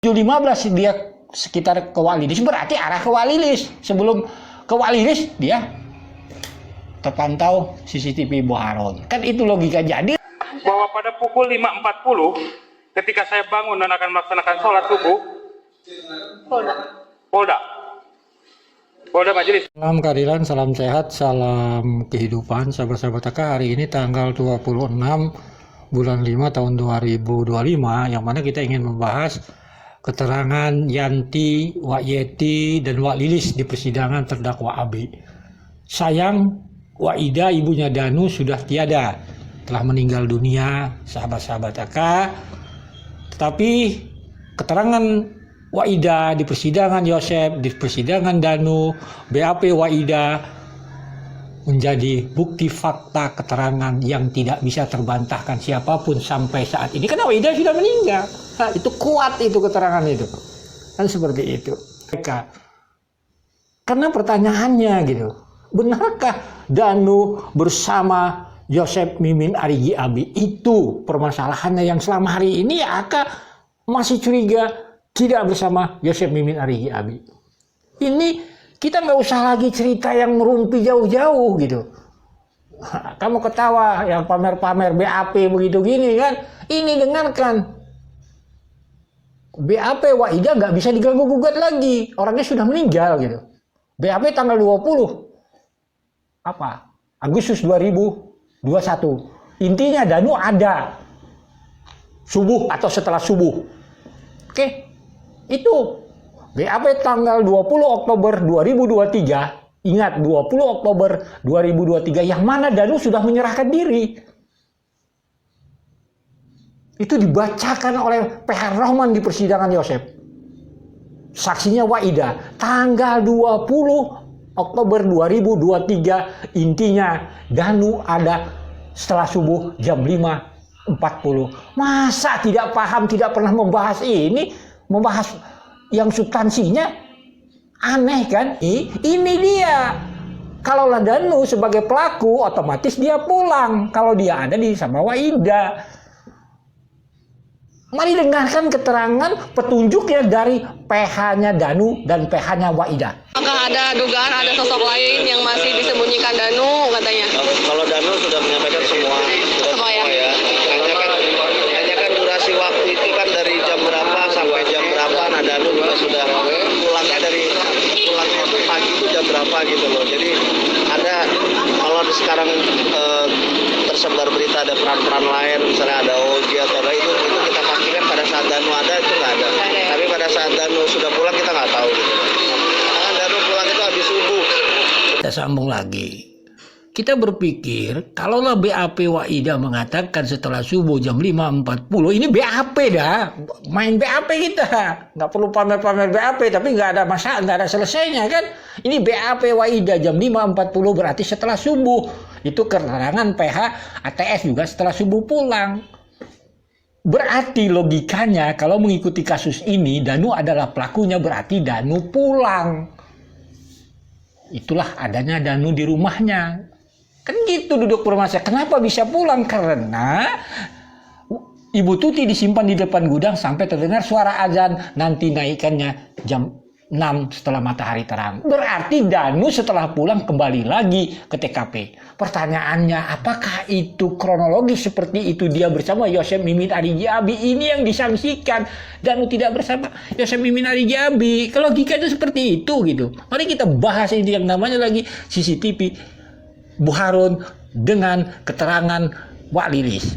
7.15 dia sekitar ke Walilis, berarti arah ke Walilis. Sebelum ke Walilis dia terpantau CCTV Buharon. Kan itu logika. Jadi bahwa pada pukul 5.40 ketika saya bangun dan akan melaksanakan sholat subuh, Polda Majelis. Salam keadilan, salam sehat, salam kehidupan, sahabat-sahabat AK. Hari ini tanggal 26 bulan 5 tahun 2025, yang mana kita ingin membahas keterangan Yanti, Wak Yeti, dan Wak Lilis di persidangan terdakwa AB. Sayang, Wak Ida, ibunya Danu, sudah tiada, telah meninggal dunia, sahabat-sahabat AK. Tetapi keterangan Wak Ida di persidangan Yosep, di persidangan Danu, BAP Wak Ida menjadi bukti fakta keterangan yang tidak bisa terbantahkan siapapun sampai saat ini. Karena Wak Ida sudah meninggal. Nah, itu kuat itu keterangan itu. Kan seperti itu. Karena pertanyaannya gitu, benarkah Danu bersama Yosep Mimin Arigi Abi? Itu permasalahannya yang selama hari ini AK masih curiga tidak bersama Yosep Mimin Arigi Abi. Ini kita nggak usah lagi cerita yang merumpi jauh-jauh gitu. Kamu ketawa yang pamer-pamer BAP begitu gini kan? Ini dengarkan. BAP Wak Ida nggak bisa diganggu gugat lagi. Orangnya sudah meninggal gitu. BAP tanggal 20 Agustus 2021. Intinya Danu ada subuh atau setelah subuh. Oke. Itu BAP tanggal 20 Oktober 2023. Ingat, 20 Oktober 2023 yang mana Danu sudah menyerahkan diri. Itu dibacakan oleh PH Rohman di persidangan Yosep. Saksinya Wak Ida tanggal 20 Oktober 2023. Intinya Danu ada setelah subuh jam 5.40. Masa tidak paham, tidak pernah membahas ini? Membahas yang substansinya aneh kan? Ini dia. Kalaulah Danu sebagai pelaku, otomatis dia pulang. Kalau dia ada di sama Wak Ida. Mari dengarkan keterangan petunjuknya dari PH-nya Danu dan PH-nya Wak Ida. Apakah ada dugaan ada sosok lain yang masih disembunyikan Danu katanya? Kalau Danu sudah menyampaikan semua ya. Hanya kan durasi waktu itu kan dari jam berapa sampai jam berapa. Nah Danu juga sudah pulangnya itu pagi itu jam berapa gitu loh. Jadi ada kalau sekarang tersebar berita ada peran-peran lain, misalnya ada Oji atau ada itu kita pastikan pada saat Danu ada itu nggak ada. Tapi pada saat Danu sudah pulang kita nggak tahu. Gitu. Karena Danu pulang itu habis subuh. Kita sambung lagi. Kita berpikir, kalaulah BAP Wak Ida mengatakan setelah subuh jam 5.40, ini BAP dah. Main BAP kita. Nggak perlu pamer-pamer BAP, tapi nggak ada masalah, nggak ada selesainya kan. Ini BAP Wak Ida jam 5.40 berarti setelah subuh. Itu keterangan PH ATS juga setelah subuh pulang. Berarti logikanya kalau mengikuti kasus ini, Danu adalah pelakunya, berarti Danu pulang. Itulah adanya Danu di rumahnya. Kan gitu duduk permasalahan. Kenapa bisa pulang? Karena Ibu Tuti disimpan di depan gudang sampai terdengar suara azan. Nanti naikannya jam 6 setelah matahari terang. Berarti Danu setelah pulang kembali lagi ke TKP. Pertanyaannya, apakah itu kronologis seperti itu dia bersama Yosep Mimin Arigi Abi? Ini yang disangsikan. Danu tidak bersama Yosep Mimin Arigi Abi. Logikanya seperti itu gitu. Mari kita bahas ini yang namanya lagi CCTV Buharon dengan keterangan Wak Lilis.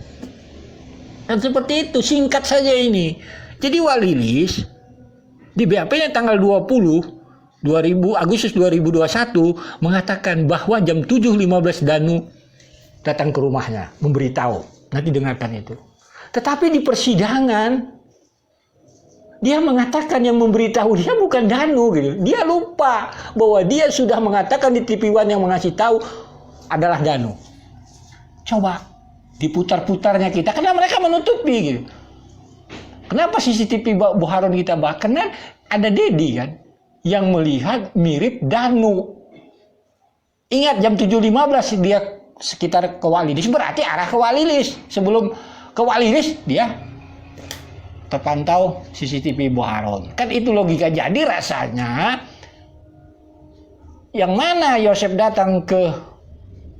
Dan seperti itu, singkat saja ini. Jadi Wak Lilis di BAP-nya tanggal 20 Agustus 2021 mengatakan bahwa jam 7.15 Danu datang ke rumahnya, memberitahu. Nanti dengarkan itu. Tetapi di persidangan dia mengatakan yang memberitahu dia bukan Danu gitu. Dia lupa bahwa dia sudah mengatakan di TV One yang mengasih tahu adalah Danu. Coba diputar-putarnya kita, karena mereka menutupi gitu. Kenapa CCTV Buharon kita bahas? Karena ada Dedi kan yang melihat mirip Danu. Ingat jam 7.15 dia sekitar ke Walilis, berarti arah ke Walilis. Sebelum ke Walilis dia terpantau CCTV Bu Haron. Kan itu logika. Jadi rasanya yang mana Yosef datang ke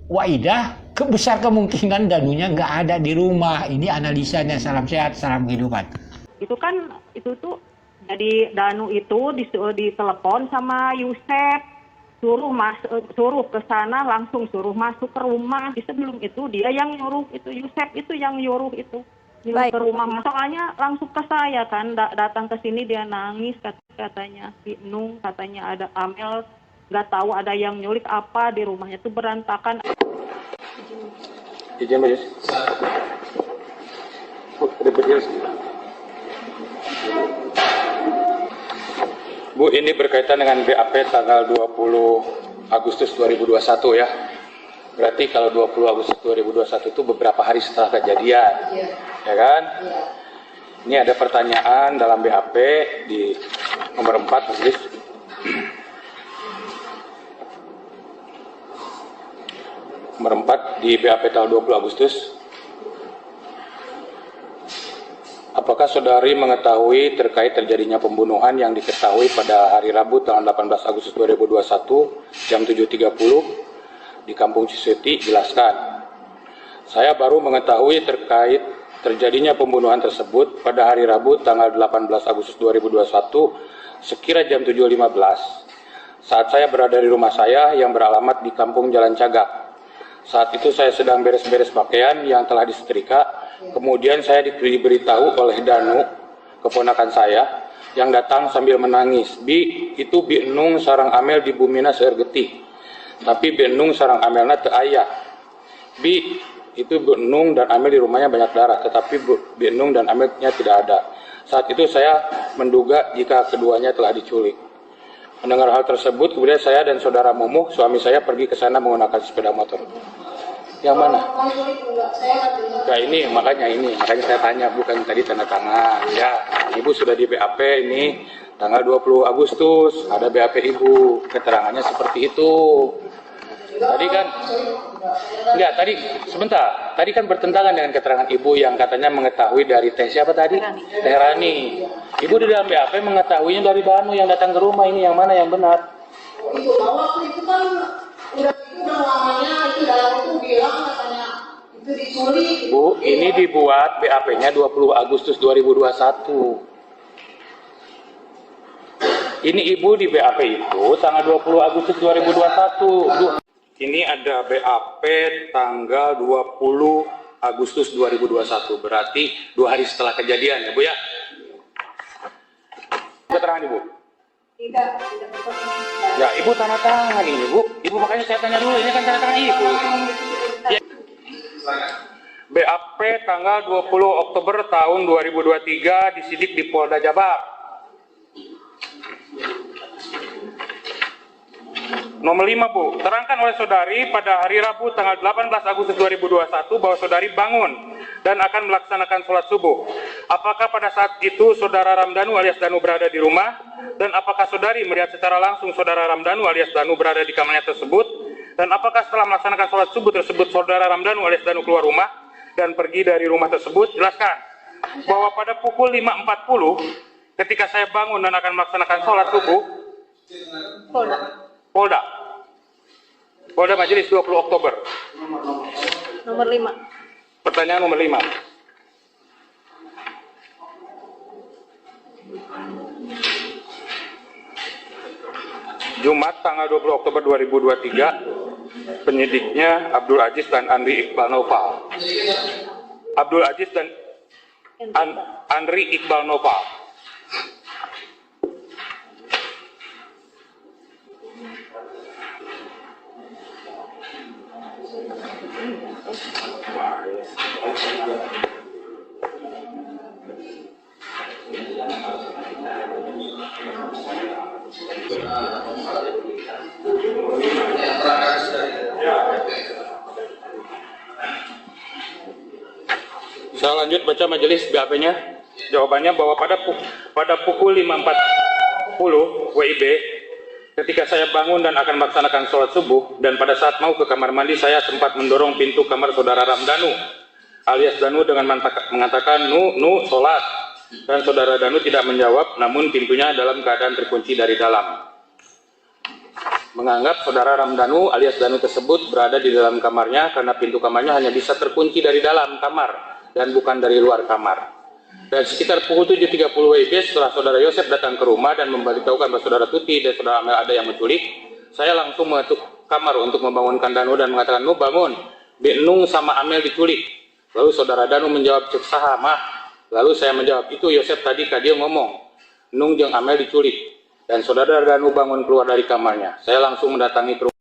Waidah, besar kemungkinan Danunya nggak ada di rumah. Ini analisanya. Salam sehat, salam kehidupan. Itu kan, itu tuh jadi Danu itu ditelepon sama Yusef, suruh ke sana, langsung suruh masuk ke rumah. Sebelum itu dia yang nyuruh, itu Yusef itu yang nyuruh itu. Ke rumah, soalnya langsung ke saya kan, datang ke sini dia nangis, katanya bingung, katanya ada Amel, nggak tahu ada yang nyulik apa di rumahnya tuh berantakan. Izin Mas. Bu, ini berkaitan dengan BAP tanggal 20 Agustus 2021 ya. Berarti kalau 20 Agustus 2021 itu beberapa hari setelah kejadian. Ya kan? Ini ada pertanyaan dalam BAP di nomor 4 majelis. Nomor 4 di BAP tanggal 20 Agustus. Apakah saudari mengetahui terkait terjadinya pembunuhan yang diketahui pada hari Rabu tanggal 18 Agustus 2021 jam 7.30 di Kampung Ciseti? Jelaskan. Saya baru mengetahui terkait terjadinya pembunuhan tersebut pada hari Rabu tanggal 18 Agustus 2021 sekira jam 7.15 saat saya berada di rumah saya yang beralamat di Kampung Jalan Cagak. Saat itu saya sedang beres-beres pakaian yang telah disetrika. Kemudian saya diberitahu oleh Danu, keponakan saya, yang datang sambil menangis. Bi, itu Bi Enung sarang Amel di Bumina seueur getih. Tapi Bi Enung sarang Amelna teu aya. Bi, itu Bi Enung dan Amel di rumahnya banyak darah, tetapi Bi Enung dan Amelnya tidak ada. Saat itu saya menduga jika keduanya telah diculik. Mendengar hal tersebut, kemudian saya dan saudara Mumuh, suami saya, pergi ke sana menggunakan sepeda motor. Yang mana? Ya ini, makanya saya tanya, bukan tadi tanda tangan. Ya, Ibu sudah di BAP ini tanggal 20 Agustus, ada BAP Ibu, keterangannya seperti itu. Tadi kan, enggak, sebentar, tadi kan bertentangan dengan keterangan Ibu yang katanya mengetahui dari Teh siapa tadi? Teh Rani. Ibu di dalam BAP mengetahuinya dari Danu yang datang ke rumah, ini yang mana yang benar? Itu waktu itu kan udah lamanya itu dalam itu bilang katanya itu diculik. Bu, ini dibuat BAP-nya 20 Agustus 2021. Ini Ibu di BAP itu tanggal 20 Agustus 2021. Ini ada BAP tanggal 20 Agustus 2021. Berarti 2 hari setelah kejadian ya Bu ya. Keterangan Ibu. Tidak. Ya, Ibu tanda tangan ini, Bu. Ibu makanya saya tanya dulu, ini kan tanda tangan Ibu. Ya. BAP tanggal 20 Oktober tahun 2023 disidik di Polda Jabar. Nomor 5, Bu. Terangkan oleh saudari pada hari Rabu tanggal 18 Agustus 2021 bahwa saudari bangun dan akan melaksanakan sholat subuh. Apakah pada saat itu saudara Ramdhanu alias Danu berada di rumah? Dan apakah saudari melihat secara langsung saudara Ramdhanu alias Danu berada di kamarnya tersebut? Dan apakah setelah melaksanakan sholat subuh tersebut saudara Ramdhanu alias Danu keluar rumah dan pergi dari rumah tersebut? Jelaskan. Bahwa pada pukul 5.40 ketika saya bangun dan akan melaksanakan sholat subuh, Polda Majelis 20 Oktober. Nomor 5. Pertanyaan nomor 5. Jumat tanggal 20 Oktober 2023, penyidiknya Abdul Aziz dan Andri Iqbal Nopal. Abdul Aziz dan Andri Iqbal Nopal. Saya lanjut baca majelis BAP-nya. Jawabannya bahwa pada pukul 5.40 WIB ketika saya bangun dan akan melaksanakan sholat subuh dan pada saat mau ke kamar mandi saya sempat mendorong pintu kamar saudara Ramdhanu alias Danu dengan mengatakan nu sholat Dan saudara Danu tidak menjawab, namun pintunya dalam keadaan terkunci dari dalam. Menganggap saudara Ramdhanu alias Danu tersebut berada di dalam kamarnya karena pintu kamarnya hanya bisa terkunci dari dalam kamar dan bukan dari luar kamar. Dan sekitar pukul 7.30 WIB setelah saudara Yosef datang ke rumah dan memberitahukan bahwa saudara Tuti dan saudara Amel ada yang menculik, saya langsung mengetuk kamar untuk membangunkan Danu dan mengatakan, "Nu bangun, Nung sama Amel diculik." Lalu saudara Danu menjawab, "Cek saha mah." Lalu saya menjawab, "Itu Yosef tadi dia ngomong, Nung jeung Amel diculik." Dan saudara Danu bangun keluar dari kamarnya. Saya langsung mendatangi ke rumah.